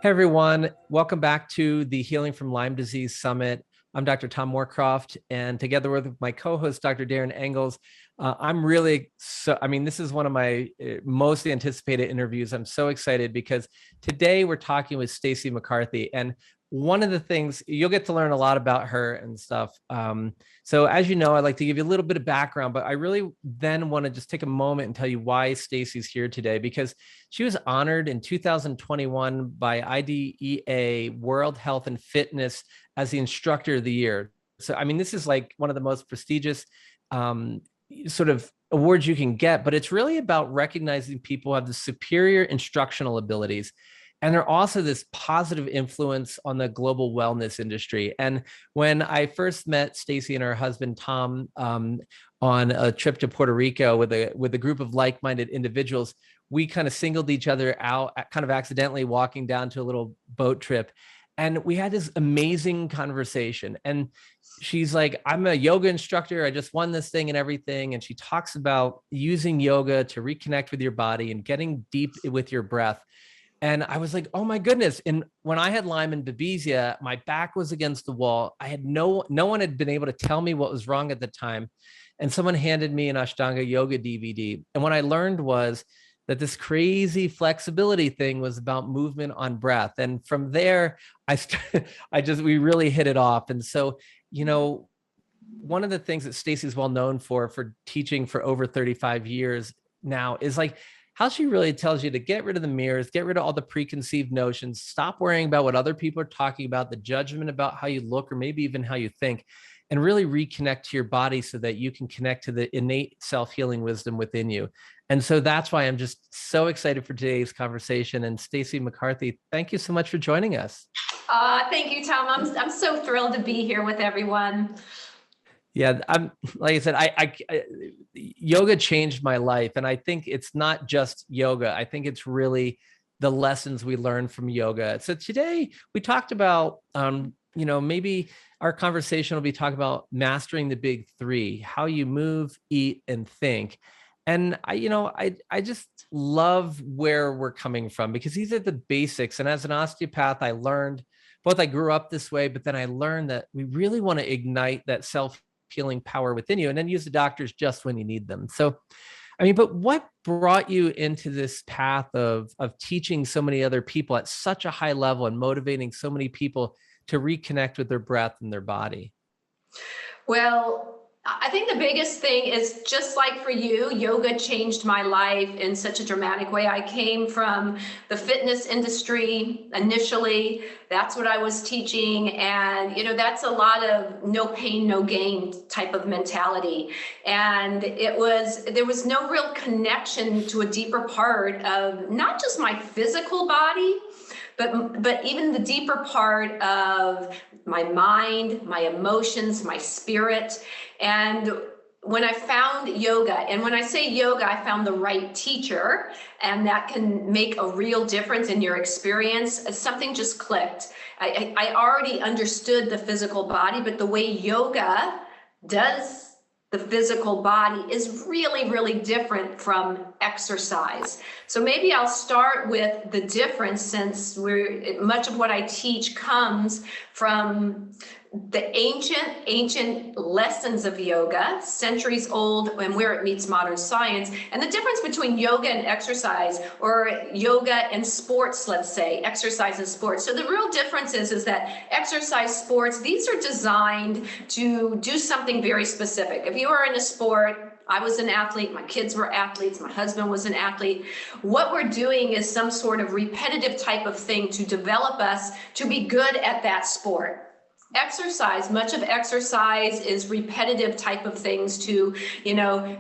Hey everyone, welcome back to the Healing from Lyme Disease Summit. I'm Dr. Tom Moorcroft, and together with my co-host, Dr. Darren Engels, this is one of my most anticipated interviews. I'm so excited because today we're talking with Stacy McCarthy, and one of the things you'll get to learn a lot about her and stuff. So as you know, I'd like to give you a little bit of background, but I really then want to just take a moment and tell you why Stacy's here today, because she was honored in 2021 by IDEA World Health and Fitness as the Instructor of the Year. So, this is like one of the most prestigious sort of awards you can get, but it's really about recognizing people who have the superior instructional abilities. And they're also this positive influence on the global wellness industry. And when I first met Stacy and her husband, Tom, on a trip to Puerto Rico with a group of like-minded individuals, we kind of singled each other out, kind of accidentally walking down to a little boat trip. And we had this amazing conversation. And she's like, I'm a yoga instructor. I just won this thing and everything. And she talks about using yoga to reconnect with your body and getting deep with your breath. And I was like, oh my goodness. And when I had Lyme and Babesia, my back was against the wall. I had no one had been able to tell me what was wrong at the time. And someone handed me an Ashtanga yoga DVD. And what I learned was that this crazy flexibility thing was about movement on breath. And from there, we really hit it off. And so, one of the things that Stacy's well known for teaching for over 35 years now is like how she really tells you to get rid of the mirrors, get rid of all the preconceived notions, stop worrying about what other people are talking about, the judgment about how you look, or maybe even how you think, and really reconnect to your body so that you can connect to the innate self-healing wisdom within you. And so that's why I'm just so excited for today's conversation. And Stacy McCarthy, thank you so much for joining us. Thank you, Tom. I'm so thrilled to be here with everyone. Yeah, I'm like I said, I yoga changed my life, and I think it's not just yoga. I think it's really the lessons we learn from yoga. So today we talked about, maybe our conversation will be talking about mastering the big three: how you move, eat, and think. And I just love where we're coming from, because these are the basics. And as an osteopath, I learned both I grew up this way, but then I learned that we really want to ignite that self-healing power within you and then use the doctors just when you need them. So, but what brought you into this path of teaching so many other people at such a high level and motivating so many people to reconnect with their breath and their body? Well, I think the biggest thing is, just like for you, yoga changed my life in such a dramatic way. I came from the fitness industry initially. That's what I was teaching. And, that's a lot of no pain, no gain type of mentality. And there was no real connection to a deeper part of not just my physical body, but even the deeper part of my mind, my emotions, my spirit. And when I found yoga, and when I say yoga, I found the right teacher, and that can make a real difference in your experience. Something just clicked. I already understood the physical body, but the way yoga does the physical body is really, really different from exercise. So maybe I'll start with the difference, since much of what I teach comes from the ancient lessons of yoga, centuries old, and where it meets modern science, and the difference between yoga and exercise, or yoga and sports, let's say, exercise and sports. So the real difference is that exercise sports, these are designed to do something very specific. If you are in a sport, I was an athlete, my kids were athletes, my husband was an athlete. What we're doing is some sort of repetitive type of thing to develop us to be good at that sport. Exercise, much of exercise is repetitive type of things to,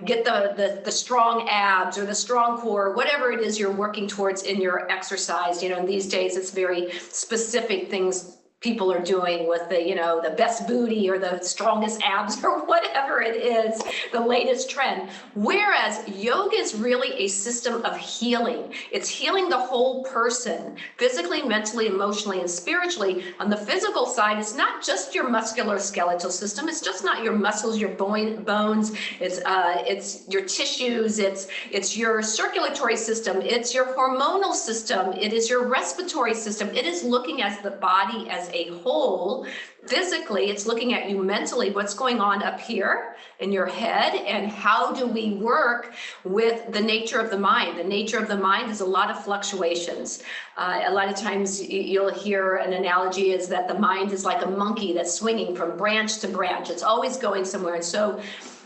get the strong abs or the strong core, whatever it is you're working towards in your exercise. And these days it's very specific things people are doing with the, the best booty or the strongest abs or whatever it is, the latest trend. Whereas yoga is really a system of healing. It's healing the whole person, physically, mentally, emotionally, and spiritually. On the physical side, it's not just your musculoskeletal system. It's just not your muscles, your bones. It's your tissues. It's your circulatory system. It's your hormonal system. It is your respiratory system. It is looking at the body as a whole. Physically, it's looking at you mentally, what's going on up here in your head, and how do we work with the nature of the mind. The nature of the mind is a lot of fluctuations. A lot of times you'll hear an analogy is that the mind is like a monkey that's swinging from branch to branch. It's always going somewhere. And so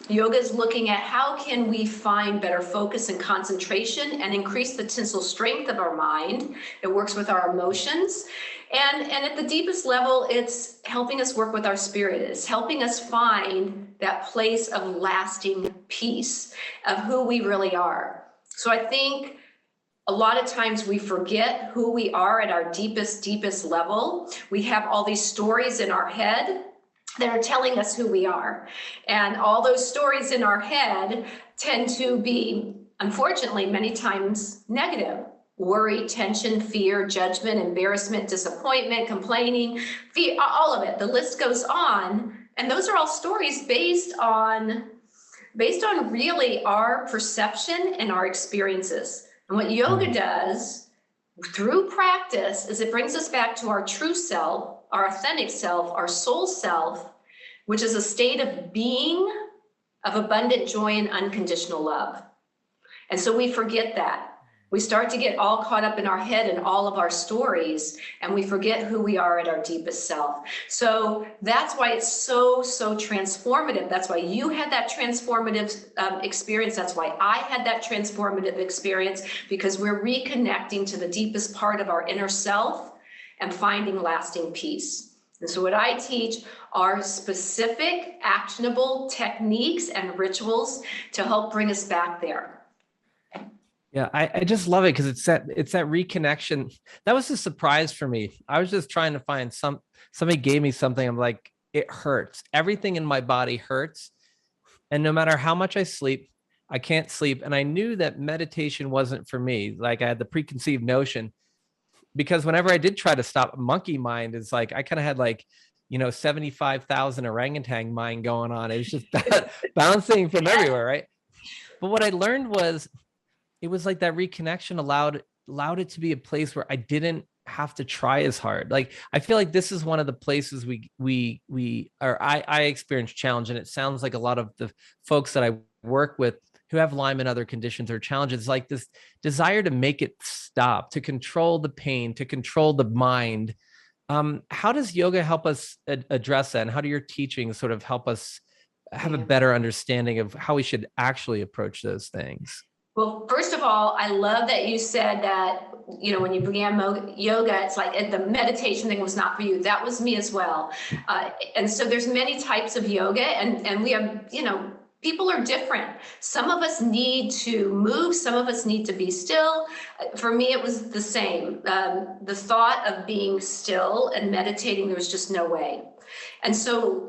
yoga is looking at how can we find better focus and concentration and increase the tensile strength of our mind. It works with our emotions. And at the deepest level, it's helping us work with our spirit. It's helping us find that place of lasting peace of who we really are. So I think a lot of times we forget who we are at our deepest level. We have all these stories in our head that are telling us who we are. And all those stories in our head tend to be, unfortunately, many times negative. Worry, tension, fear, judgment, embarrassment, disappointment, complaining, fear, all of it. The list goes on. And those are all stories based on really our perception and our experiences. And what yoga does through practice is it brings us back to our true self, our authentic self, our soul self, which is a state of being, of abundant joy and unconditional love. And so we forget that. We start to get all caught up in our head and all of our stories, and we forget who we are at our deepest self. So that's why it's so transformative. That's why you had that transformative experience. That's why I had that transformative experience, because we're reconnecting to the deepest part of our inner self and finding lasting peace. And so what I teach are specific, actionable techniques and rituals to help bring us back there. Yeah, I just love it because it's that reconnection. That was a surprise for me. I was just trying to find somebody gave me something. I'm like, it hurts. Everything in my body hurts. And no matter how much I sleep, I can't sleep. And I knew that meditation wasn't for me. Like I had the preconceived notion, because whenever I did try to stop, monkey mind is like, I kind of had like, 75,000 orangutan mind going on. It was just bouncing from everywhere, right? But what I learned was, it was like that reconnection allowed it to be a place where I didn't have to try as hard. Like, I feel like this is one of the places I experience challenge. And it sounds like a lot of the folks that I work with who have Lyme and other conditions or challenges, like this desire to make it stop, to control the pain, to control the mind. How does yoga help us address that? And how do your teachings sort of help us have a better understanding of how we should actually approach those things? Well, first of all, I love that you said that, when you began yoga, it's like the meditation thing was not for you. That was me as well. And so there's many types of yoga, and we have, people are different. Some of us need to move. Some of us need to be still. For me, it was the same. The thought of being still and meditating, there was just no way. And so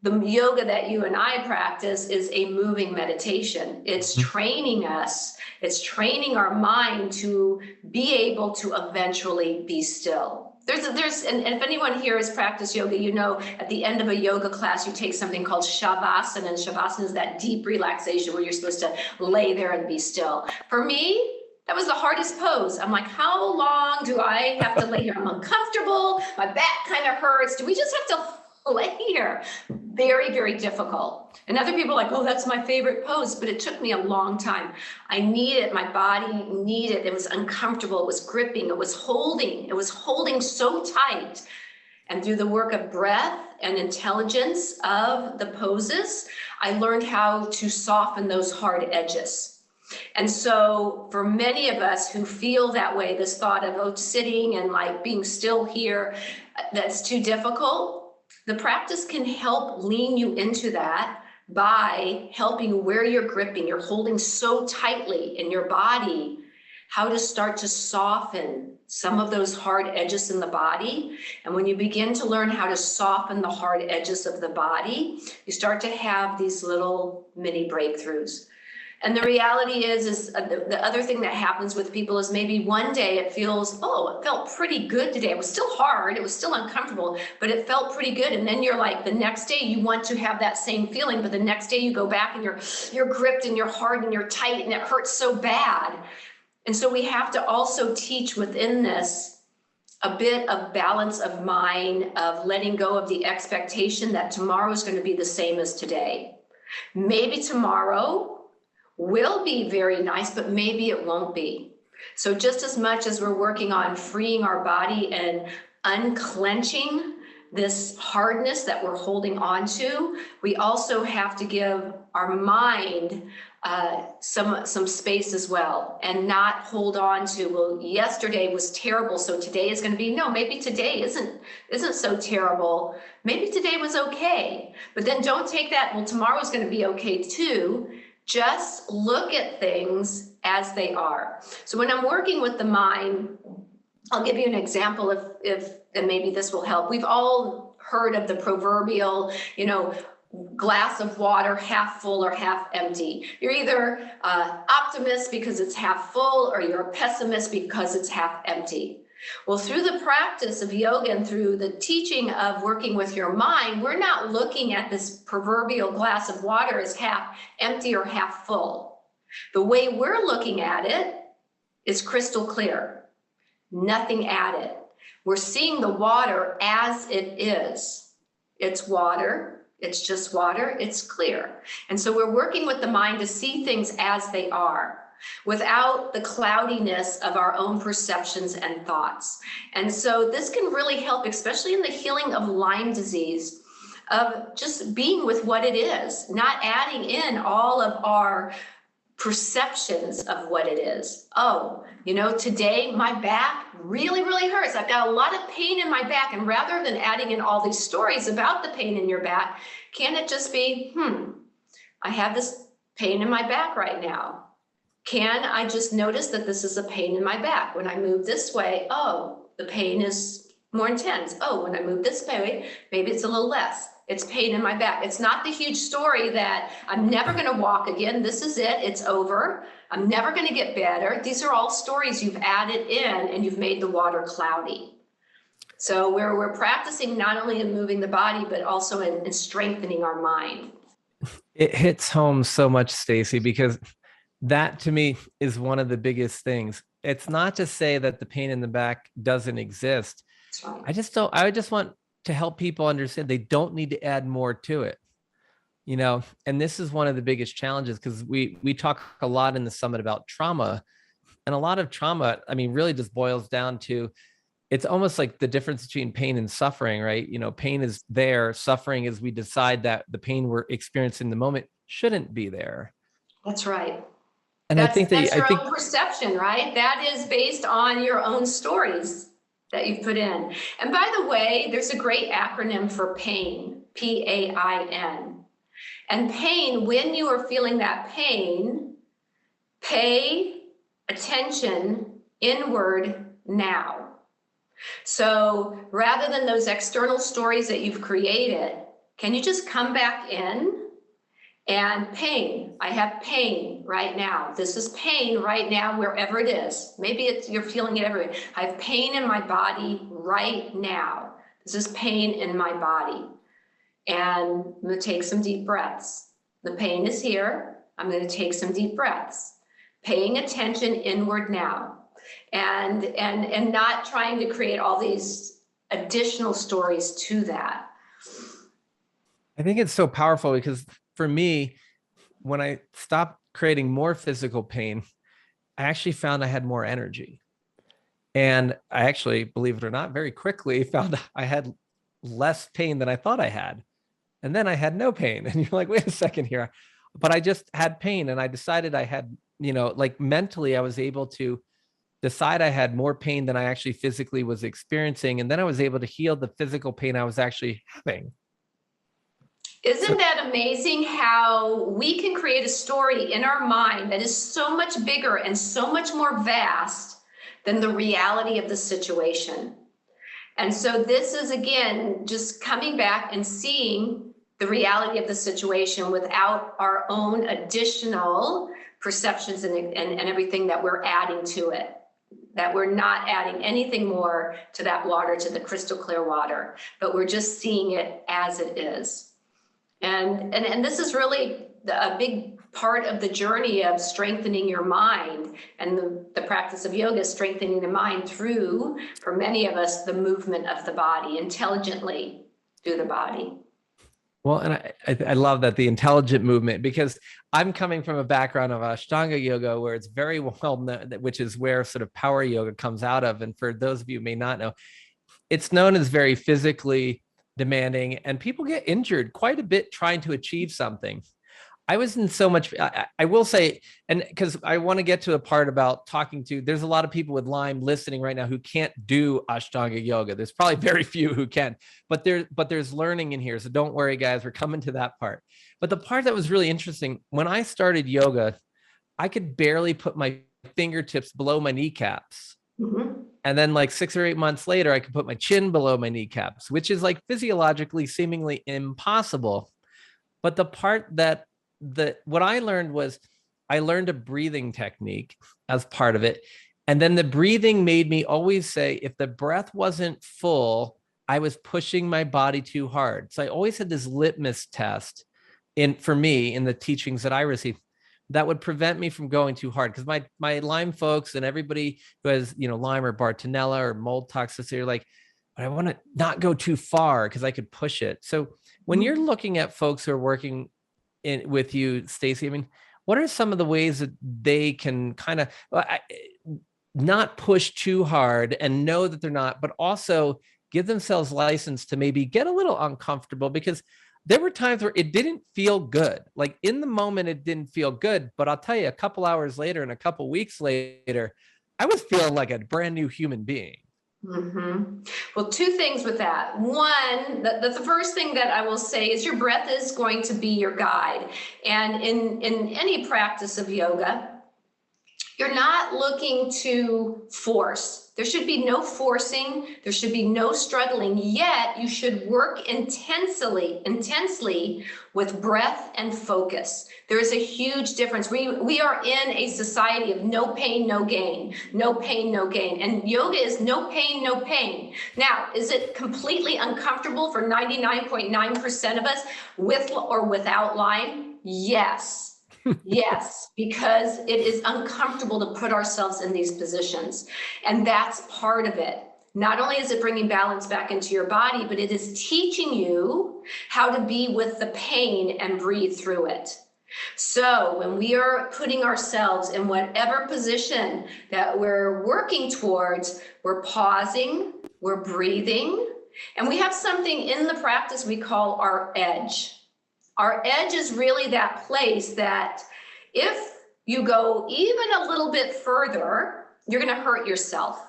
the yoga that you and I practice is a moving meditation. It's training us. It's training our mind to be able to eventually be still. And if anyone here has practiced yoga, at the end of a yoga class, you take something called shavasana, and shavasana is that deep relaxation where you're supposed to lay there and be still. For me, that was the hardest pose. I'm like, how long do I have to lay here? I'm uncomfortable. My back kind of hurts. Do we just have to lay here? Very, very difficult. And other people are like, oh, that's my favorite pose, but it took me a long time. I needed, my body needed, it was uncomfortable, it was gripping, it was holding so tight. And through the work of breath and intelligence of the poses, I learned how to soften those hard edges. And so for many of us who feel that way, this thought of sitting and like being still here, that's too difficult. The practice can help lean you into that by helping where you're gripping, you're holding so tightly in your body. how to start to soften some of those hard edges in the body. And when you begin to learn how to soften the hard edges of the body, you start to have these little mini breakthroughs. And the reality is the other thing that happens with people is maybe one day it feels, oh, it felt pretty good today. It was still hard, it was still uncomfortable, but it felt pretty good. And then you're like, the next day you want to have that same feeling, but the next day you go back and you're gripped and you're hard and you're tight and it hurts so bad. And so we have to also teach within this a bit of balance of mind, of letting go of the expectation that tomorrow is going to be the same as today. Maybe tomorrow will be very nice, but maybe it won't be. So just as much as we're working on freeing our body and unclenching this hardness that we're holding on to, we also have to give our mind some space as well, and not hold on to, well, yesterday was terrible, so today is going to be, no, maybe today isn't so terrible. Maybe today was okay, but then don't take that, well, tomorrow's going to be okay too. Just look at things as they are. So when I'm working with the mind, I'll give you an example if and maybe this will help. We've all heard of the proverbial, glass of water half full or half empty. You're either optimist because it's half full, or you're a pessimist because it's half empty. Well, through the practice of yoga and through the teaching of working with your mind, we're not looking at this proverbial glass of water as half empty or half full. The way we're looking at it is crystal clear, nothing added. We're seeing the water as it is. It's water. It's just water. It's clear. And so we're working with the mind to see things as they are, without the cloudiness of our own perceptions and thoughts. And so this can really help, especially in the healing of Lyme disease, of just being with what it is, not adding in all of our perceptions of what it is. Oh, today my back really, really hurts. I've got a lot of pain in my back. And rather than adding in all these stories about the pain in your back, can it just be, I have this pain in my back right now. Can I just notice that this is a pain in my back? When I move this way, oh, the pain is more intense. Oh, when I move this way, maybe it's a little less. It's pain in my back. It's not the huge story that I'm never going to walk again. This is it. It's over. I'm never going to get better. These are all stories you've added in, and you've made the water cloudy. So we're practicing not only in moving the body, but also in strengthening our mind. It hits home so much, Stacy, because that to me is one of the biggest things. It's not to say that the pain in the back doesn't exist. That's right. I just want to help people understand they don't need to add more to it. And this is one of the biggest challenges, because we talk a lot in the summit about trauma, and a lot of trauma, really just boils down to, it's almost like the difference between pain and suffering, right? Pain is there. Suffering is we decide that the pain we're experiencing in the moment shouldn't be there. That's right. And that's your own perception, right? That is based on your own stories that you've put in. And by the way, there's a great acronym for PAIN, P-A-I-N. And pain, when you are feeling that pain, pay attention inward now. So rather than those external stories that you've created, can you just come back in? And pain, I have pain right now. This is pain right now, wherever it is. Maybe you're feeling it everywhere. I have pain in my body right now. This is pain in my body. And I'm going to take some deep breaths. The pain is here. I'm going to take some deep breaths. Paying attention inward now. And not trying to create all these additional stories to that. I think it's so powerful, because for me, when I stopped creating more physical pain, I actually found I had more energy. And I actually, believe it or not, very quickly found I had less pain than I thought I had. And then I had no pain. And you're like, wait a second here. But I just had pain, and I decided I had, mentally, I was able to decide I had more pain than I actually physically was experiencing. And then I was able to heal the physical pain I was actually having. Isn't that amazing how we can create a story in our mind that is so much bigger and so much more vast than the reality of the situation? And so this is, again, just coming back and seeing the reality of the situation without our own additional perceptions and everything that we're adding to it, that we're not adding anything more to that water, to the crystal clear water, but we're just seeing it as it is. And this is really a big part of the journey of strengthening your mind, and the practice of yoga is strengthening the mind through, for many of us, the movement of the body, intelligently through the body. Well, and I love that, the intelligent movement, because I'm coming from a background of Ashtanga yoga where it's very well known, which is where sort of power yoga comes out of. And for those of you who may not know, it's known as very physically demanding, and people get injured quite a bit trying to achieve something. I was in so much, I will say, and because I want to get to a part about talking to, there's a lot of people with Lyme listening right now who can't do Ashtanga yoga. There's probably very few who can, but there's learning in here. So don't worry, guys, we're coming to that part. But the part that was really interesting, when I started yoga, I could barely put my fingertips below my kneecaps. Mm-hmm. And then like 6 or 8 months later, I could put my chin below my kneecaps, which is like physiologically seemingly impossible. But the part that what I learned was, I learned a breathing technique as part of it. And then the breathing made me always say, if the breath wasn't full, I was pushing my body too hard. So I always had this litmus test for me in the teachings that I received that would prevent me from going too hard. Because my Lyme folks and everybody who has, Lyme or Bartonella or mold toxicity are like, but I want to not go too far because I could push it. So when you're looking at folks who are working with you, Stacy, I mean, what are some of the ways that they can kind of not push too hard and know that they're not, but also give themselves license to maybe get a little uncomfortable? Because there were times where it didn't feel good. Like in the moment, it didn't feel good. But I'll tell you, a couple hours later and a couple weeks later, I was feeling like a brand new human being. Mm-hmm. Well, two things with that. One, the first thing that I will say is your breath is going to be your guide. And in any practice of yoga, you're not looking to force. There should be no forcing. There should be no struggling. Yet you should work intensely with breath and focus. There is a huge difference. We are in a society of no pain, no gain, no pain, no gain. And yoga is no pain, no pain. Now, is it completely uncomfortable for 99.9% of us with or without Lyme? Yes. Yes, because it is uncomfortable to put ourselves in these positions. And that's part of it. Not only is it bringing balance back into your body, but it is teaching you how to be with the pain and breathe through it. So when we are putting ourselves in whatever position that we're working towards, we're pausing, we're breathing, and we have something in the practice we call our edge. Our edge is really that place that if you go even a little bit further, you're going to hurt yourself.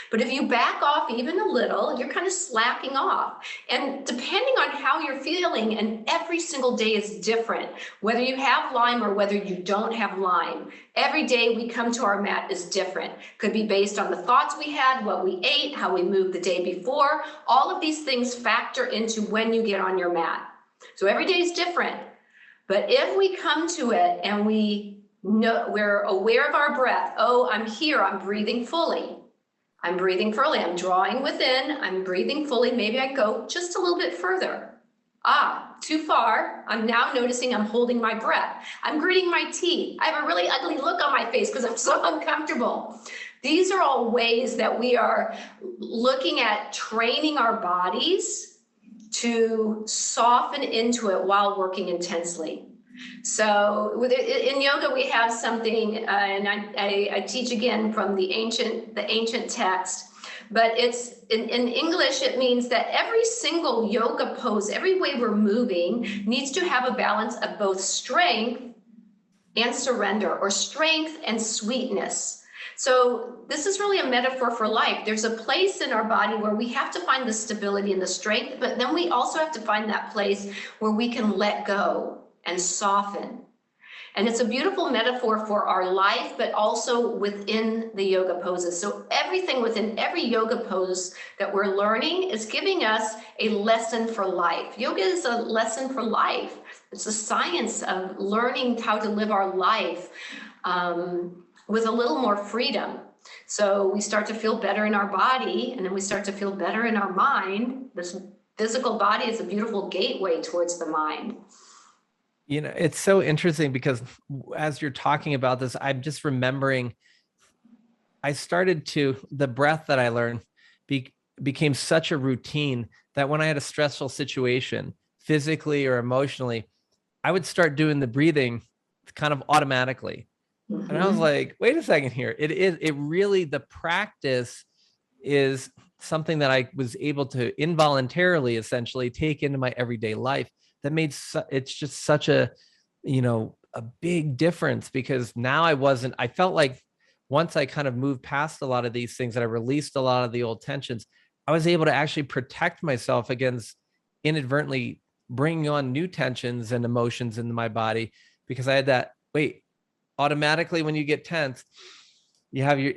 But if you back off even a little, you're kind of slacking off. And depending on how you're feeling, and every single day is different, whether you have Lyme or whether you don't have Lyme, every day we come to our mat is different. Could be based on the thoughts we had, what we ate, how we moved the day before. All of these things factor into when you get on your mat. So every day is different, but if we come to it and we know, we're aware of our breath. Oh, I'm here, I'm breathing fully. I'm breathing fully, I'm drawing within, I'm breathing fully. Maybe I go just a little bit further. Too far. I'm now noticing I'm holding my breath. I'm gritting my teeth. I have a really ugly look on my face because I'm so uncomfortable. These are all ways that we are looking at training our bodies to soften into it while working intensely. So in yoga, we have something, and I teach again from the ancient text, but it's in English, it means that every single yoga pose, every way we're moving needs to have a balance of both strength and surrender, or strength and sweetness. So this is really a metaphor for life. There's a place in our body where we have to find the stability and the strength, but then we also have to find that place where we can let go and soften. And it's a beautiful metaphor for our life, but also within the yoga poses. So everything within every yoga pose that we're learning is giving us a lesson for life. Yoga is a lesson for life. It's a science of learning how to live our life with a little more freedom. So we start to feel better in our body, and then we start to feel better in our mind. This physical body is a beautiful gateway towards the mind. You know, it's so interesting because as you're talking about this, I'm just remembering the breath that I learned became such a routine that when I had a stressful situation, physically or emotionally, I would start doing the breathing kind of automatically. And I was like, wait a second here. It really, the practice is something that I was able to involuntarily essentially take into my everyday life. That made it's just such a, a big difference, because now I felt like once I kind of moved past a lot of these things, that I released a lot of the old tensions, I was able to actually protect myself against inadvertently bringing on new tensions and emotions into my body, because I had that, automatically when you get tense, you have your,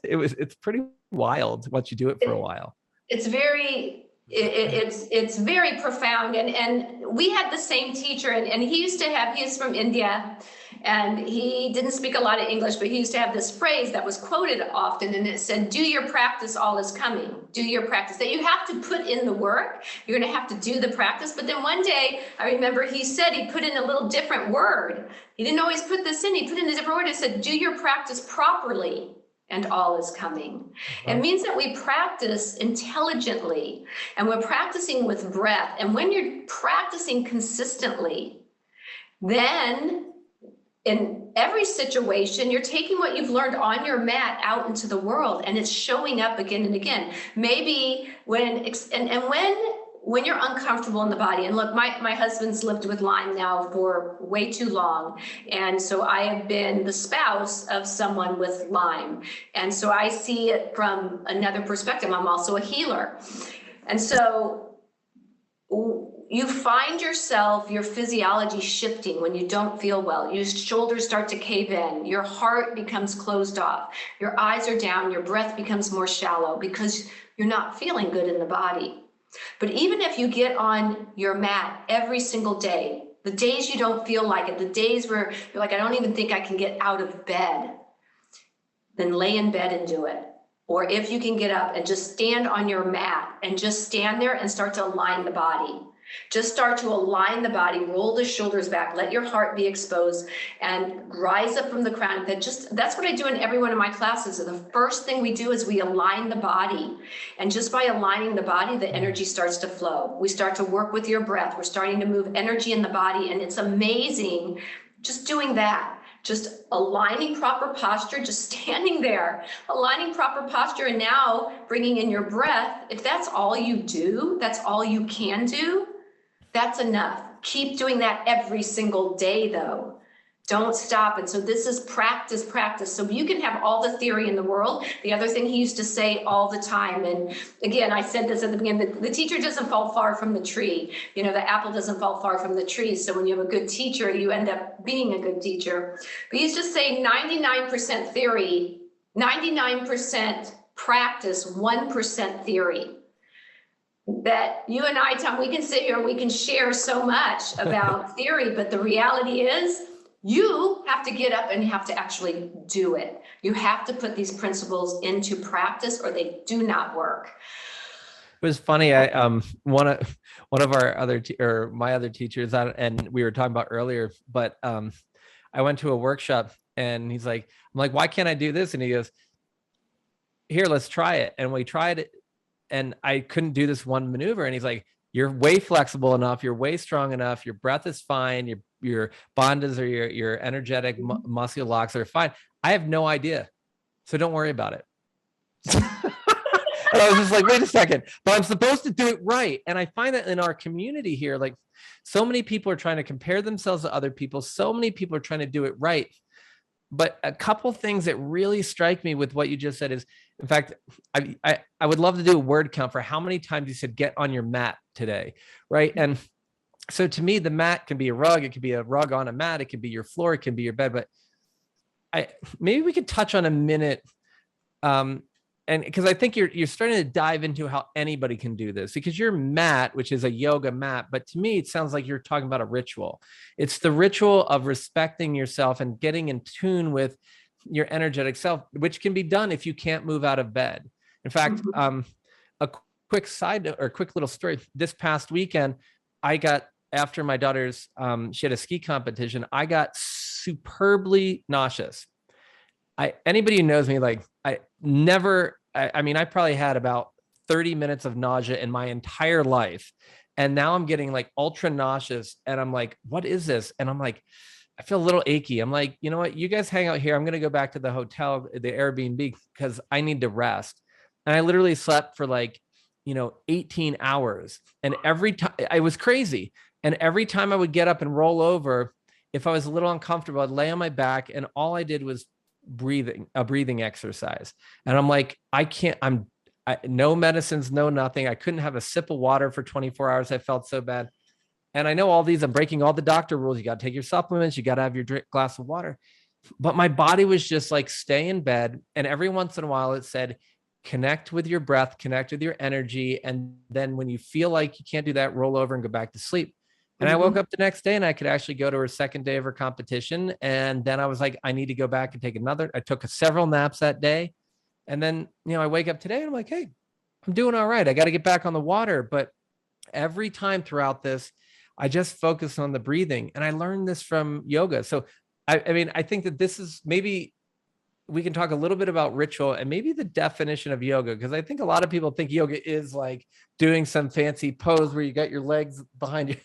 it's pretty wild once you do it for a while. It's very, it's very profound. And we had the same teacher, and he's from India, and he didn't speak a lot of English, but he used to have this phrase that was quoted often, and it said, do your practice, all is coming. Do your practice. That you have to put in the work. You're going to have to do the practice. But then one day, I remember he said he put in a little different word. He didn't always put this in. He put in a different word. It said, do your practice properly, and all is coming. It means that we practice intelligently, and we're practicing with breath. And when you're practicing consistently, then in every situation, you're taking what you've learned on your mat out into the world, and it's showing up again and again. Maybe when you're uncomfortable in the body, and look, my husband's lived with Lyme now for way too long, and so I have been the spouse of someone with Lyme, and so I see it from another perspective. I'm also a healer, and so you find yourself, your physiology shifting when you don't feel well. Your shoulders start to cave in. Your heart becomes closed off. Your eyes are down. Your breath becomes more shallow because you're not feeling good in the body. But even if you get on your mat every single day, the days you don't feel like it, the days where you're like, I don't even think I can get out of bed, then lay in bed and do it. Or if you can get up and just stand on your mat and just stand there and start to align the body. Just start to align the body, roll the shoulders back, let your heart be exposed, and rise up from the crown. That's what I do in every one of my classes. So the first thing we do is we align the body. And just by aligning the body, the energy starts to flow. We start to work with your breath. We're starting to move energy in the body, and it's amazing just doing that. Just aligning proper posture, just standing there, aligning proper posture, and now bringing in your breath. If that's all you do, that's all you can do, that's enough. Keep doing that every single day, though. Don't stop. And so this is practice, practice. So you can have all the theory in the world. The other thing he used to say all the time, and again, I said this at the beginning, the teacher doesn't fall far from the tree. You know, the apple doesn't fall far from the tree. So when you have a good teacher, you end up being a good teacher. But he used to say 99% theory, 99% practice, 1% theory. That you and I, Tom, we can sit here and we can share so much about theory, but the reality is you have to get up and you have to actually do it. You have to put these principles into practice or they do not work. It was funny. I one of our other my other teachers, and we were talking about earlier, but I went to a workshop and he's like, I'm like, why can't I do this? And he goes, here, let's try it. And we tried it. And I couldn't do this one maneuver. And he's like, you're way flexible enough. You're way strong enough. Your breath is fine. Your bandhas or your energetic muscle locks are fine. I have no idea. So don't worry about it. And I was just like, wait a second, but I'm supposed to do it right. And I find that in our community here, like so many people are trying to compare themselves to other people. So many people are trying to do it right. But a couple things that really strike me with what you just said is, in fact, I would love to do a word count for how many times you said get on your mat today, right? And so to me, the mat can be a rug, it could be a rug on a mat, it could be your floor, it can be your bed. But maybe we could touch on a minute, and because I think you're starting to dive into how anybody can do this, because your mat, which is a yoga mat, but to me, it sounds like you're talking about a ritual. It's the ritual of respecting yourself and getting in tune with your energetic self, which can be done if you can't move out of bed. In fact, a quick quick little story. This past weekend, I got, after my daughter's, she had a ski competition, I got superbly nauseous. Anybody who knows me, like I mean, I probably had about 30 minutes of nausea in my entire life. And now I'm getting like ultra nauseous, and I'm like, what is this? And I'm like, I feel a little achy. I'm like, you know what? You guys hang out here. I'm going to go back to the hotel, the Airbnb, because I need to rest. And I literally slept for like, 18 hours. And every time, I was crazy. And every time I would get up and roll over, if I was a little uncomfortable, I'd lay on my back, and all I did was a breathing exercise. And I'm like, no medicines, no nothing. I couldn't have a sip of water for 24 hours. I felt so bad. And I know all these, I'm breaking all the doctor rules. You got to take your supplements. You got to have your glass of water. But my body was just like, stay in bed. And every once in a while it said, connect with your breath, connect with your energy. And then when you feel like you can't do that, roll over and go back to sleep. And I woke up the next day, and I could actually go to her second day of her competition. And then I was like, I need to go back and take another. I took several naps that day. And then, I wake up today and I'm like, hey, I'm doing all right. I got to get back on the water. But every time throughout this, I just focus on the breathing. And I learned this from yoga. So, I mean, I think that this is, maybe we can talk a little bit about ritual and maybe the definition of yoga, because I think a lot of people think yoga is like doing some fancy pose where you got your legs behind you,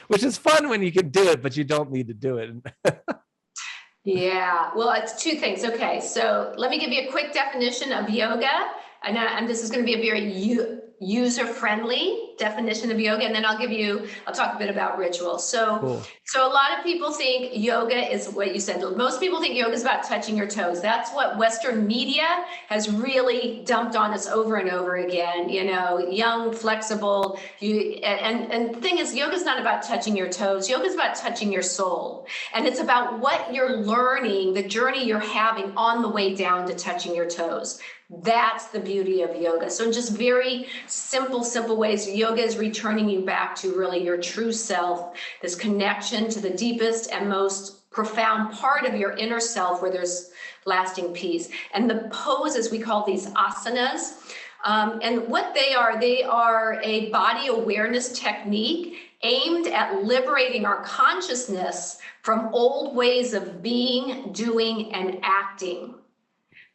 which is fun when you can do it, but you don't need to do it. Yeah, well, it's two things. Okay, so let me give you a quick definition of yoga. And this is going to be a very user-friendly definition of yoga. And then I'll talk a bit about ritual. So, Cool. So a lot of people think yoga is what you said. Most people think yoga is about touching your toes. That's what Western media has really dumped on us over and over again. Young, flexible. And the thing is, yoga is not about touching your toes. Yoga is about touching your soul. And it's about what you're learning, the journey you're having on the way down to touching your toes. That's the beauty of yoga. So in just very simple ways, yoga is returning you back to really your true self, this connection to the deepest and most profound part of your inner self where there's lasting peace. And the poses, we call these asanas. And what they are a body awareness technique aimed at liberating our consciousness from old ways of being, doing, and acting.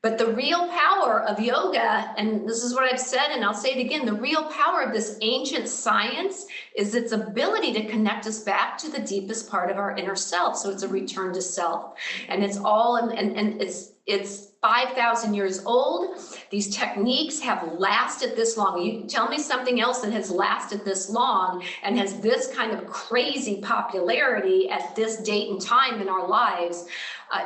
But the real power of yoga, and this is what I've said, and I'll say it again, the real power of this ancient science is its ability to connect us back to the deepest part of our inner self. So it's a return to self. And it's all, and it's 5,000 years old. These techniques have lasted this long. You tell me something else that has lasted this long and has this kind of crazy popularity at this date and time in our lives.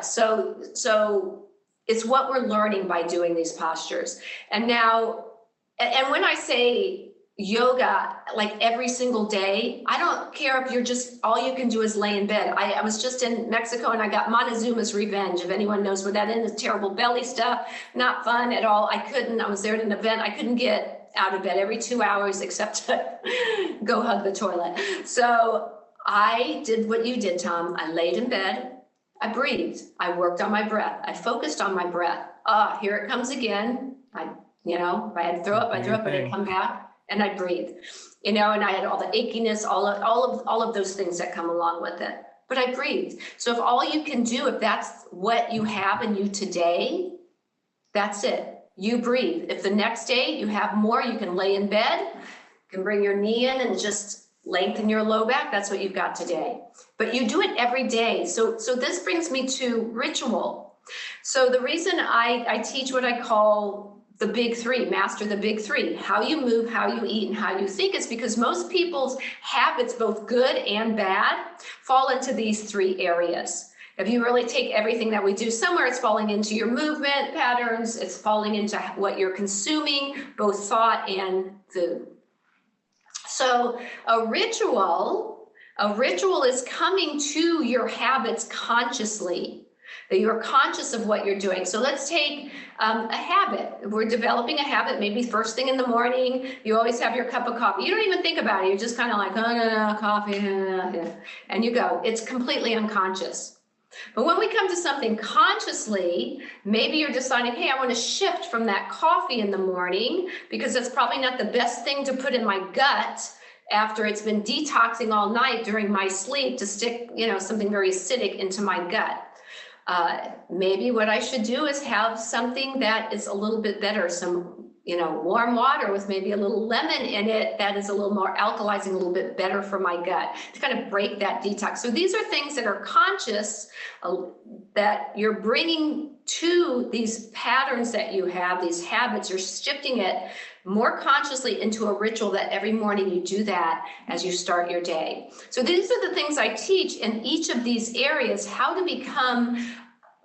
So it's what we're learning by doing these postures. And when I say yoga, like every single day, I don't care if you're just, all you can do is lay in bed. I was just in Mexico and I got Montezuma's Revenge. If anyone knows what that is, terrible belly stuff, not fun at all. I was there at an event. I couldn't get out of bed every 2 hours except to go hug the toilet. So I did what you did, Tom. I laid in bed. I breathed. I worked on my breath. I focused on my breath. Here it comes again. If I had to throw up, I threw up, but I'd come back and I breathe. And I had all the achiness, all of those things that come along with it. But I breathed. So if all you can do, if that's what you have in you today, that's it. You breathe. If the next day you have more, you can lay in bed, you can bring your knee in and just lengthen your low back. That's what you've got today. But you do it every day. So this brings me to ritual. So the reason I teach what I call the big three, master the big three, how you move, how you eat, and how you think, is because most people's habits, both good and bad, fall into these three areas. If you really take everything that we do somewhere, it's falling into your movement patterns, it's falling into what you're consuming, both thought and food. So a ritual is coming to your habits consciously, that you're conscious of what you're doing. So let's take a habit. We're developing a habit, maybe first thing in the morning, you always have your cup of coffee. You don't even think about it. You're just kind of like, oh, no, coffee, and you go. It's completely unconscious. But when we come to something consciously, maybe you're deciding, hey, I want to shift from that coffee in the morning because it's probably not the best thing to put in my gut after it's been detoxing all night during my sleep to stick, something very acidic into my gut. Maybe what I should do is have something that is a little bit better, some warm water with maybe a little lemon in it that is a little more alkalizing, a little bit better for my gut to kind of break that detox. So these are things that are conscious that you're bringing to these patterns that you have, these habits, you're shifting it more consciously into a ritual that every morning you do that as you start your day. So these are the things I teach in each of these areas, how to become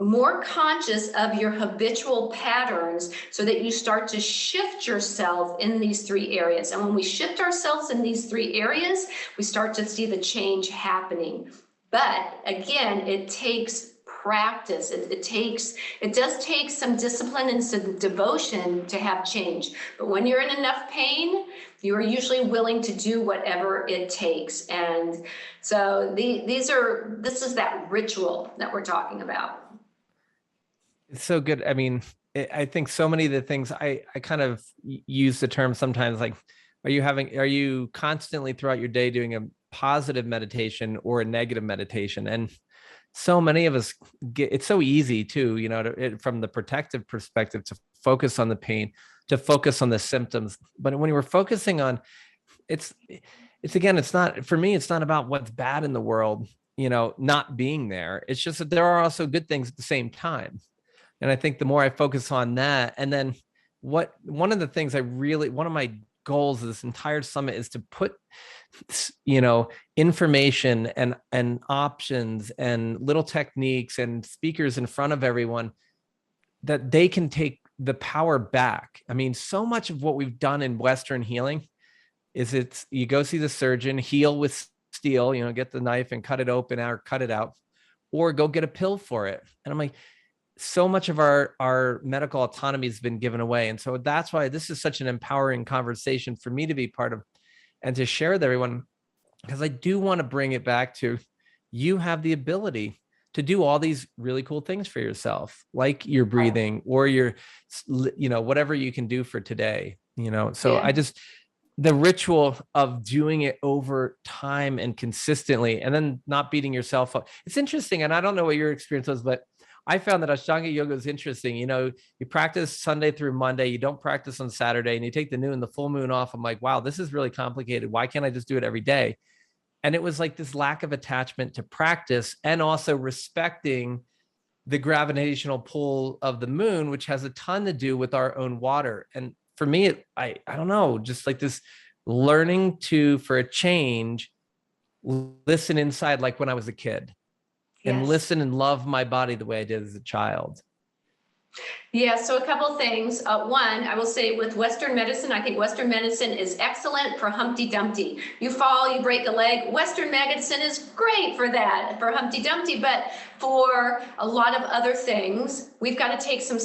more conscious of your habitual patterns so that you start to shift yourself in these three areas. And when we shift ourselves in these three areas, we start to see the change happening. But again, it takes practice. It does take some discipline and some devotion to have change. But when you're in enough pain, you are usually willing to do whatever it takes. And so this is that ritual that we're talking about. It's so good. I mean, I think so many of the things I kind of use the term sometimes like, are you constantly throughout your day doing a positive meditation or a negative meditation? And so many of us it's so easy too, from the protective perspective to focus on the pain, to focus on the symptoms. But when you were focusing on it's not, for me, it's not about what's bad in the world, not being there. It's just that there are also good things at the same time. And I think the more I focus on that, and then one of the things one of my goals of this entire summit is to put, information and options and little techniques and speakers in front of everyone that they can take the power back. I mean, so much of what we've done in Western healing is you go see the surgeon, heal with steel, get the knife and cut it open or cut it out, or go get a pill for it. And I'm like, so much of our medical autonomy has been given away. And so that's why this is such an empowering conversation for me to be part of and to share with everyone, because I do want to bring it back to, you have the ability to do all these really cool things for yourself, like your breathing or your, whatever you can do for today, so yeah. The ritual of doing it over time and consistently, and then not beating yourself up. It's interesting. And I don't know what your experience was, but I found that Ashtanga yoga is interesting. You practice Sunday through Monday, you don't practice on Saturday, and you take the new and the full moon off. I'm like, wow, this is really complicated. Why can't I just do it every day? And it was like this lack of attachment to practice and also respecting the gravitational pull of the moon, which has a ton to do with our own water. And for me, I don't know, just like this learning for a change, listen inside, like when I was a kid. And yes. Listen and love my body the way I did as a child. Yeah, so a couple of things. One, I will say with Western medicine, I think Western medicine is excellent for Humpty Dumpty. You fall, you break a leg. Western medicine is great for that, for Humpty Dumpty. But for a lot of other things, we've got to take some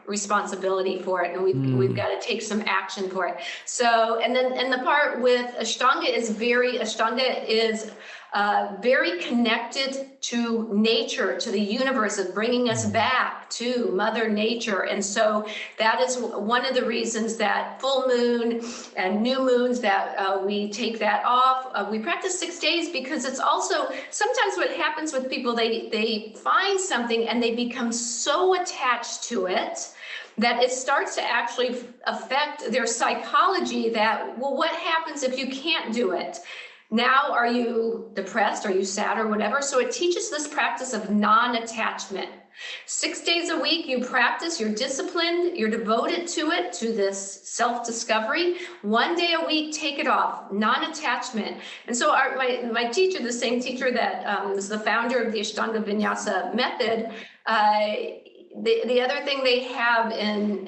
responsibility for it, and we've got to take some action for it. So, and the part with Ashtanga is very connected to nature, to the universe, of bringing us back to Mother Nature. And so that is one of the reasons that full moon and new moons that we take that off. We practice 6 days because it's also sometimes what happens with people, they find something and they become so attached to it that it starts to actually affect their psychology that, well, what happens if you can't do it? Now, are you depressed? Are you sad or whatever? So it teaches this practice of non-attachment. 6 days a week, you practice, you're disciplined, you're devoted to it, to this self-discovery. 1 day a week, take it off, non-attachment. And so my teacher, the same teacher that was the founder of the Ashtanga Vinyasa method, the other thing they have in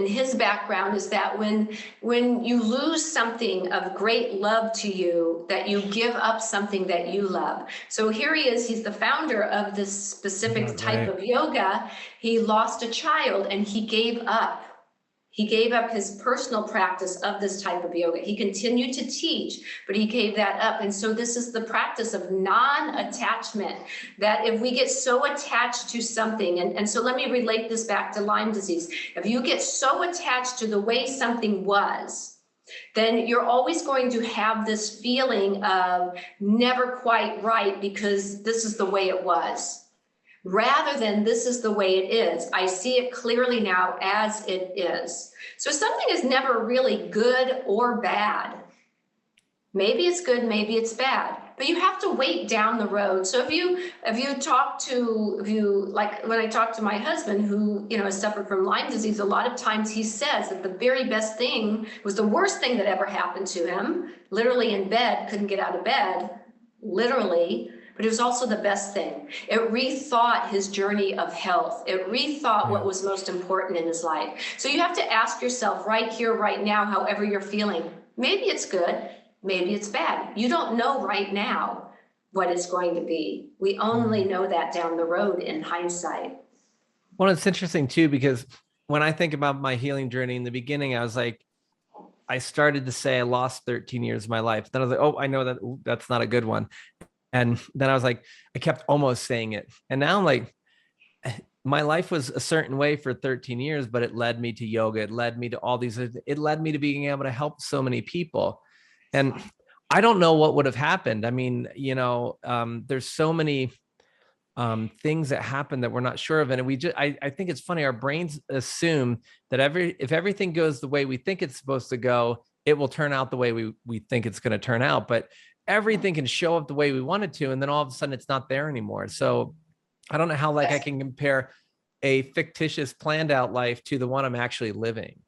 his background is that when you lose something of great love to you, that you give up something that you love. So here he is, he's the founder of this specific type of yoga. He lost a child and he gave up. He gave up his personal practice of this type of yoga. He continued to teach, but he gave that up. And so this is the practice of non-attachment, that if we get so attached to something, and so let me relate this back to Lyme disease. If you get so attached to the way something was, then you're always going to have this feeling of never quite right because this is the way it was. Rather than this is the way it is. I see it clearly now as it is. So something is never really good or bad. Maybe it's good, maybe it's bad, but you have to wait down the road. So if you like when I talk to my husband who, has suffered from Lyme disease, a lot of times he says that the very best thing was the worst thing that ever happened to him, literally in bed, couldn't get out of bed, literally. But it was also the best thing. It rethought his journey of health. It rethought what was most important in his life. So you have to ask yourself right here, right now, however you're feeling. Maybe it's good, maybe it's bad. You don't know right now what it's going to be. We only know that down the road in hindsight. Well, it's interesting too, because when I think about my healing journey in the beginning, I was like, I started to say I lost 13 years of my life. Then I was like, oh, I know that that's not a good one. And then I was like, I kept almost saying it. And now I'm like, my life was a certain way for 13 years, but it led me to yoga. It led me to all these, it led me to being able to help so many people. And I don't know what would have happened. I mean, there's so many things that happen that we're not sure of. And I think it's funny. Our brains assume that if everything goes the way we think it's supposed to go, it will turn out the way we think it's going to turn out. But everything can show up the way we want it to, and then all of a sudden it's not there anymore. So I don't know how I can compare a fictitious planned out life to the one I'm actually living.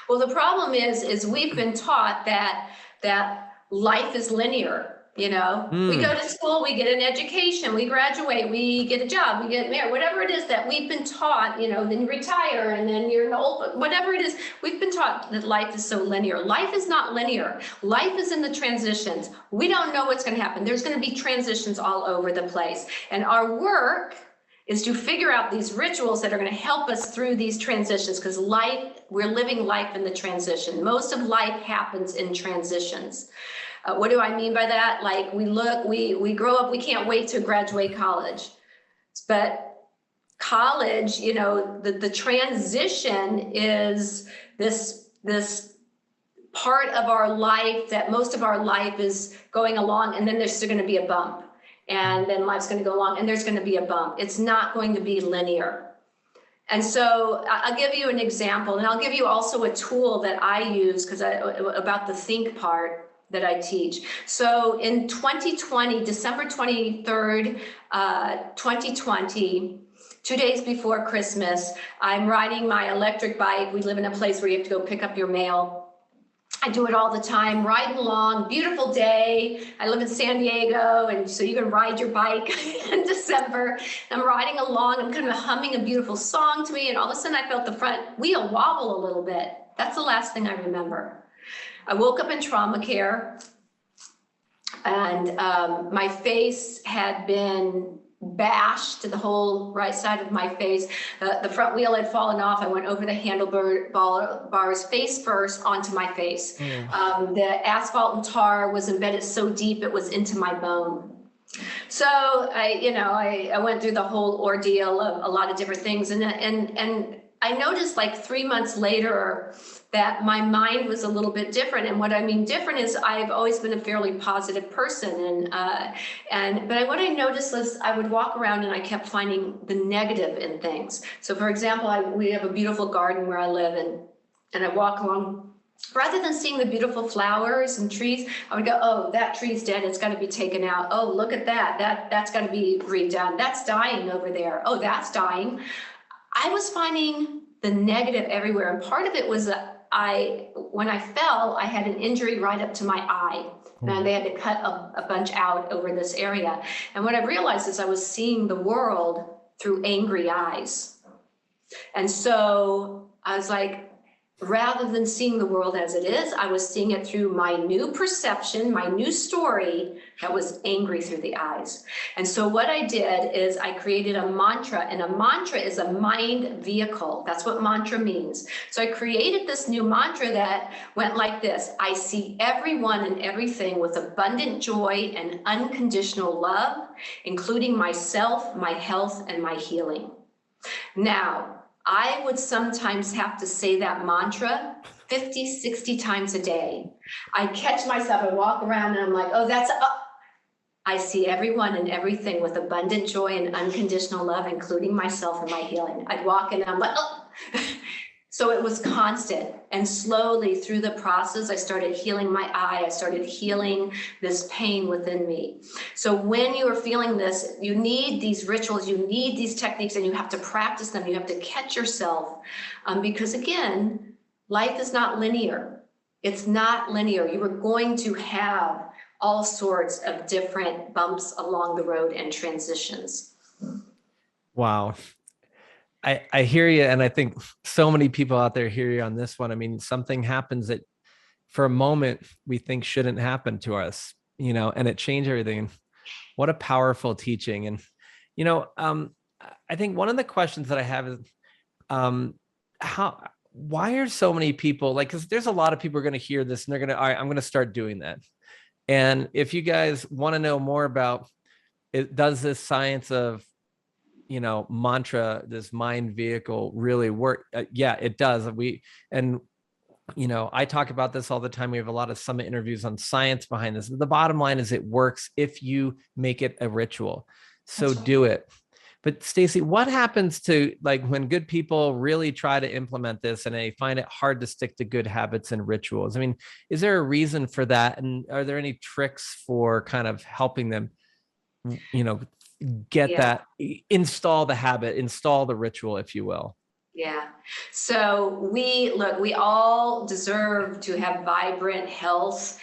Well, the problem is we've been taught that life is linear. We go to school, we get an education, we graduate, we get a job, we get married, whatever it is that we've been taught, then you retire and then you're an old, whatever it is, we've been taught that life is so linear. Life is not linear. Life is in the transitions. We don't know what's going to happen. There's going to be transitions all over the place. And our work is to figure out these rituals that are going to help us through these transitions, because we're living life in the transition. Most of life happens in transitions. What do I mean by that? Like we grow up, we can't wait to graduate college. But college, the transition is this part of our life that most of our life is going along, and then there's going to be a bump. And then life's going to go along and there's going to be a bump. It's not going to be linear. And so I'll give you an example, and I'll give you also a tool that I use about the think part that I teach. So in 2020, December 23rd, 2020, 2 days before Christmas, I'm riding my electric bike. We live in a place where you have to go pick up your mail. I do it all the time, riding along, beautiful day. I live in San Diego, and so you can ride your bike in December. I'm riding along, I'm kind of humming a beautiful song to me, and all of a sudden I felt the front wheel wobble a little bit. That's the last thing I remember. I woke up in trauma care, and my face had been bashed to the whole right side of my face. The front wheel had fallen off. I went over the handlebars face first onto my face. The asphalt and tar was embedded so deep it was into my bone. So I went through the whole ordeal of a lot of different things, and I noticed like 3 months later that my mind was a little bit different. And what I mean different is I've always been a fairly positive person. But what I noticed was I would walk around and I kept finding the negative in things. So for example, we have a beautiful garden where I live, and I walk along rather than seeing the beautiful flowers and trees, I would go, oh, that tree's dead, it's got to be taken out. Oh, look at that's got to be redone. That's dying over there. Oh, that's dying. I was finding the negative everywhere. And part of it was that when I fell, I had an injury right up to my eye. And they had to cut a bunch out over this area. And what I realized is I was seeing the world through angry eyes. And so I was like, rather than seeing the world as it is, I was seeing it through my new perception, my new story that was angry through the eyes. And so what I did is I created a mantra, and a mantra is a mind vehicle. That's what mantra means. So I created this new mantra that went like this: I see everyone and everything with abundant joy and unconditional love, including myself, my health, and my healing. Now, I would sometimes have to say that mantra 50, 60 times a day. I catch myself, I walk around and I'm like, oh, I see everyone and everything with abundant joy and unconditional love, including myself and my healing. I'd walk in and I'm like, oh. So it was constant. And slowly through the process, I started healing my eye. I started healing this pain within me. So when you are feeling this, you need these rituals, you need these techniques, and you have to practice them. You have to catch yourself. Because again, life is not linear. It's not linear. You are going to have all sorts of different bumps along the road and transitions. Wow. I hear you. And I think so many people out there hear you on this one. I mean, something happens that for a moment we think shouldn't happen to us, and it changed everything. What a powerful teaching. And, I think one of the questions that I have is, why are so many people because there's a lot of people are going to hear this and they're going to, all right, I'm going to start doing that. And if you guys want to know more about it, does this science of mantra, this mind vehicle really work? Yeah, it does. I talk about this all the time. We have a lot of summit interviews on science behind this. The bottom line is it works if you make it a ritual. So do it. But Stacy, what happens to when good people really try to implement this and they find it hard to stick to good habits and rituals? I mean, is there a reason for that? And are there any tricks for kind of helping them, get that, install the habit, install the ritual, if you will? Yeah. So we all deserve to have vibrant health.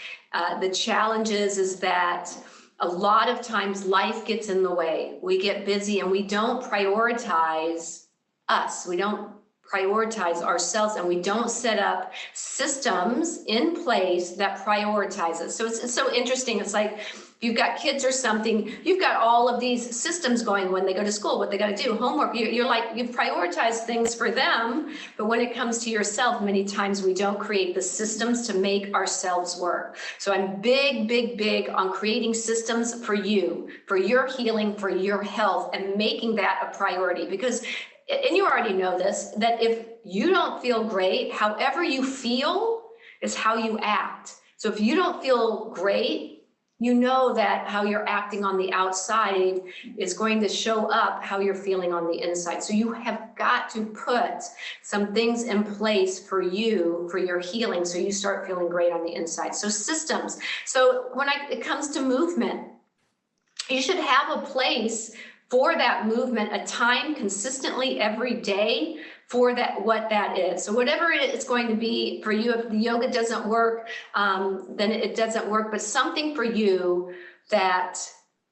The challenge is that a lot of times life gets in the way. We get busy and we don't prioritize us. We don't prioritize ourselves, and we don't set up systems in place that prioritize us. So it's so interesting. It's like you've got kids or something, you've got all of these systems going when they go to school, what they got to do, homework. You're like, you've prioritized things for them, but when it comes to yourself, many times we don't create the systems to make ourselves work. So I'm big on creating systems for you, for your healing, for your health, and making that a priority. Because, and you already know this, that if you don't feel great, however you feel is how you act. So if you don't feel great, you know that how you're acting on the outside is going to show up how you're feeling on the inside. So you have got to put some things in place for you, for your healing, so you start feeling great on the inside. So systems. So when it comes to movement, you should have a place for that movement, a time consistently every day for that, what that is. So whatever it's going to be for you, if the yoga doesn't work, then it doesn't work, but something for you that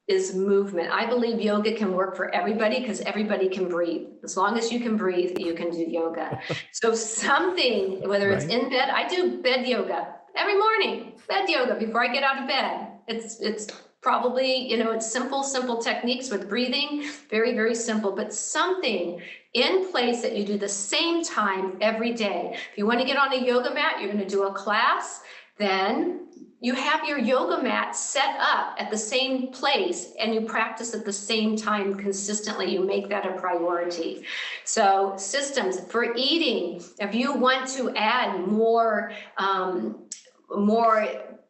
is movement. I believe yoga can work for everybody because everybody can breathe. As long as you can breathe, you can do yoga. So something, whether it's in bed, I do bed yoga every morning, bed yoga before I get out of bed. It's probably, it's simple techniques with breathing, very simple, but something in place that you do the same time every day. If you want to get on a yoga mat, you're going to do a class, then you have your yoga mat set up at the same place and you practice at the same time consistently. You make that a priority. So systems for eating, if you want to add more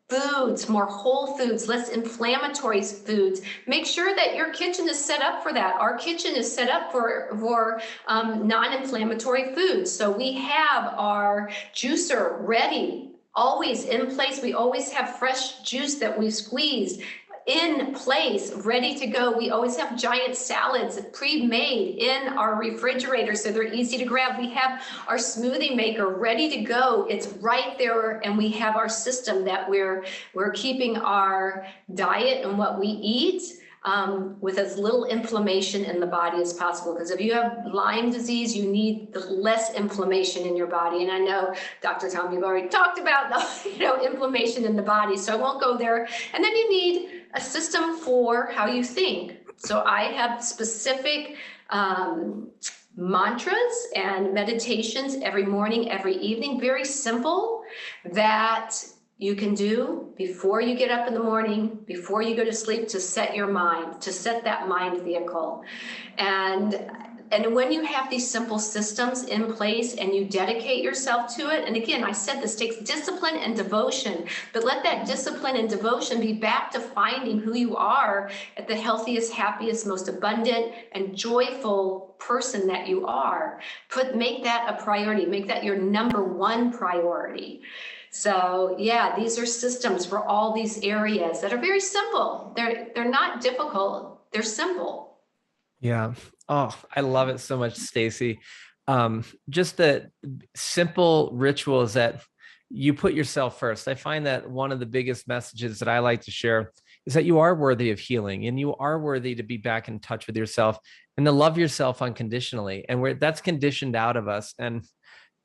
foods, more whole foods, less inflammatory foods. Make sure that your kitchen is set up for that. Our kitchen is set up for non-inflammatory foods. So we have our juicer ready, always in place. We always have fresh juice that we've squeezed in place, ready to go. We always have giant salads pre-made in our refrigerator, so they're easy to grab. We have our smoothie maker ready to go. It's right there, and we have our system that we're keeping our diet and what we eat with as little inflammation in the body as possible. Because if you have Lyme disease, you need less inflammation in your body. And I know, Dr. Tom, you've already talked about the, inflammation in the body, so I won't go there. And then you need a system for how you think. So I have specific mantras and meditations every morning, every evening, very simple, that you can do before you get up in the morning, before you go to sleep, to set your mind, to set that mind vehicle. And when you have these simple systems in place and you dedicate yourself to it, and again, I said this takes discipline and devotion, but let that discipline and devotion be back to finding who you are at the healthiest, happiest, most abundant, and joyful person that you are. Make that a priority. Make that your number one priority. So yeah, these are systems for all these areas that are very simple. They're not difficult. They're simple. Yeah. Oh, I love it so much, Stacy. Just the simple rituals that you put yourself first. I find that one of the biggest messages that I like to share is that you are worthy of healing, and you are worthy to be back in touch with yourself and to love yourself unconditionally. And where that's conditioned out of us. And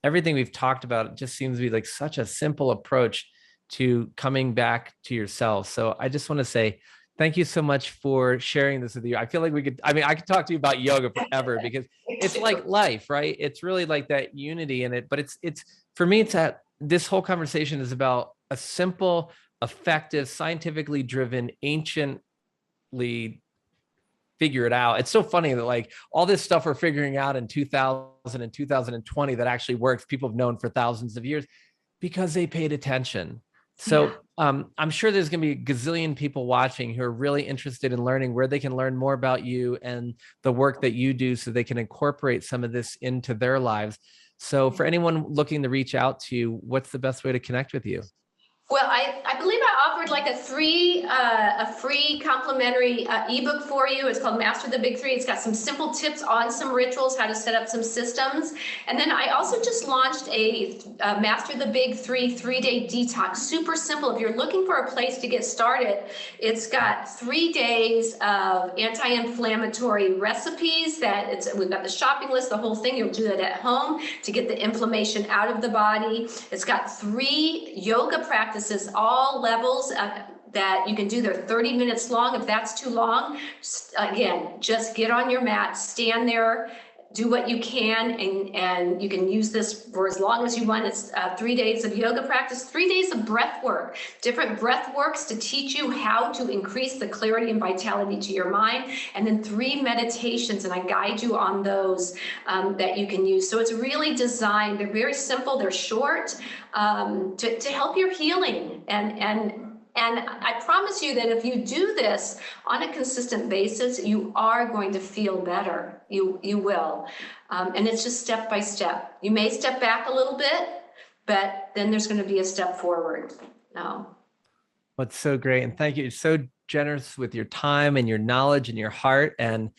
everything we've talked about just seems to be like such a simple approach to coming back to yourself. So I just want to say thank you so much for sharing this with you. I feel like I could talk to you about yoga forever, because it's like life, right? It's really like that unity in it. But it's for me, it's that this whole conversation is about a simple, effective, scientifically driven, anciently figure it out. It's so funny that like all this stuff we're figuring out in 2000 and 2020 that actually works, people have known for thousands of years because they paid attention. So I'm sure there's going to be a gazillion people watching who are really interested in learning where they can learn more about you and the work that you do, so they can incorporate some of this into their lives. So for anyone looking to reach out to you, what's the best way to connect with you? Well, I believe I offered like a free complimentary ebook for you. It's called Master the Big Three. It's got some simple tips on some rituals, how to set up some systems. And then I also just launched a Master the Big Three 3-day detox. Super simple. If you're looking for a place to get started, it's got 3 days of anti-inflammatory recipes we've got the shopping list, the whole thing. You'll do it at home to get the inflammation out of the body. It's got 3 yoga practices, all levels that you can do. They're 30 minutes long. If that's too long, again, just get on your mat, stand there, do what you can, and you can use this for as long as you want. It's 3 days of yoga practice, 3 days of breath work, different breath works to teach you how to increase the clarity and vitality to your mind, and then 3 meditations, and I guide you on those that you can use. So it's really designed, they're very simple, they're short, to help your healing. And I promise you that if you do this on a consistent basis, you are going to feel better. You will. And it's just step by step. You may step back a little bit, but then there's going to be a step forward. No. That's so great. And thank you. You're so generous with your time and your knowledge and your heart, and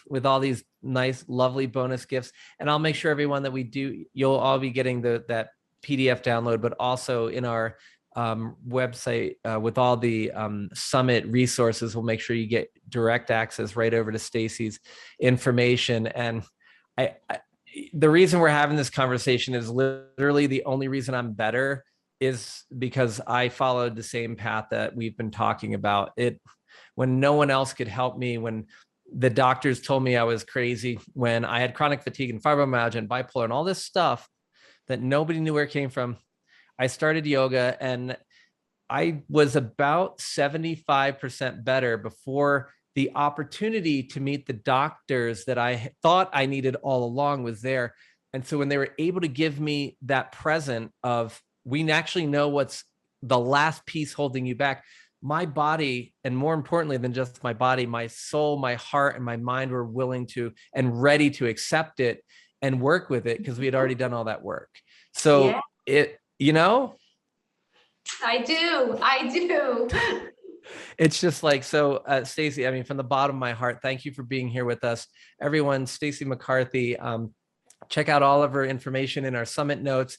with all these nice, lovely bonus gifts. And I'll make sure everyone that you'll all be getting that PDF download, but also in our website with all the summit resources. We'll make sure you get direct access right over to Stacy's information. And the reason we're having this conversation is literally the only reason I'm better is because I followed the same path that we've been talking about. When no one else could help me, when the doctors told me I was crazy, when I had chronic fatigue and fibromyalgia and bipolar and all this stuff that nobody knew where it came from, I started yoga, and I was about 75% better before the opportunity to meet the doctors that I thought I needed all along was there. And so when they were able to give me that present of, we actually know what's the last piece holding you back, my body, and more importantly than just my body, my soul, my heart, and my mind were willing to and ready to accept it and work with it because we had already done all that work. So Yeah, I do. it's just like, so Stacy, I mean, from the bottom of my heart, thank you for being here with us. Everyone, Stacy McCarthy, check out all of her information in our summit notes.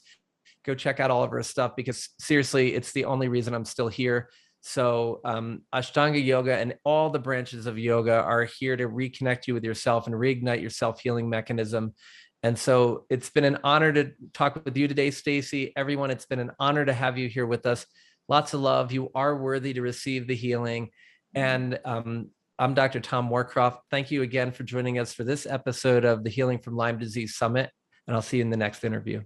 Go check out all of her stuff, because seriously, it's the only reason I'm still here. So Ashtanga yoga and all the branches of yoga are here to reconnect you with yourself and reignite your self-healing mechanism. And so it's been an honor to talk with you today, Stacy. Everyone, it's been an honor to have you here with us. Lots of love. You are worthy to receive the healing. And I'm Dr. Tom Moorcroft. Thank you again for joining us for this episode of the Healing from Lyme Disease Summit. And I'll see you in the next interview.